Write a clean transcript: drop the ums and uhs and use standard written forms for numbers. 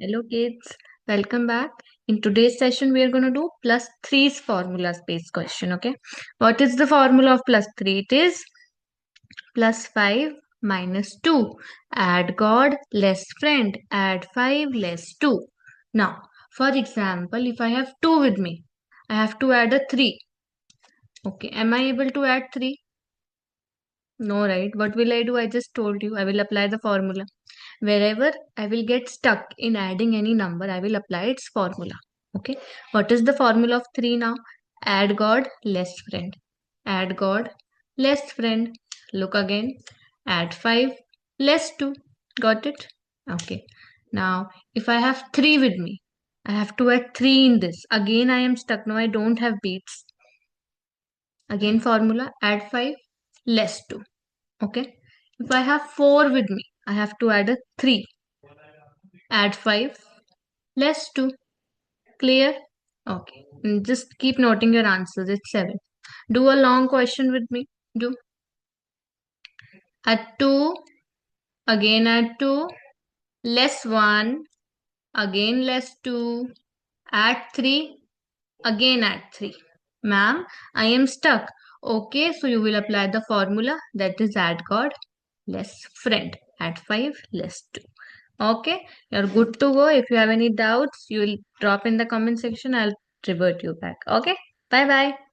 Hello kids, welcome back. In today's session, we are going to do plus 3's formula based question. Okay, what is the formula of plus 3? It is plus 5 minus 2. Add God less friend. Add 5 less 2. Now, for example, if I have 2 with me, I have to add a 3. Okay, am I able to add 3? No, right? What will I do? I just told you I will apply the formula. Wherever I will get stuck in adding any number, I will apply its formula. Okay. What is the formula of 3 now? Add God less friend. Add God less friend. Look again. Add 5 less 2. Got it? Okay. Now, if I have 3 with me, I have to add 3 in this. Again, I am stuck. Now, I don't have beats. Again, formula add 5 less 2. Okay. If I have 4 with me, I have to add a 3. Add 5 less 2. Clear? Okay. And just keep noting your answers. It's 7. Do a long question with me. Do. Add 2. Again add 2. Less 1. Again less 2. Add 3. Again add 3. Ma'am, I am stuck. Okay, so you will apply the formula that is add God less friend. Add 5 less 2. Okay, you're good to go. If you have any doubts, you will drop in the comment section. I'll revert you back. Okay, bye bye.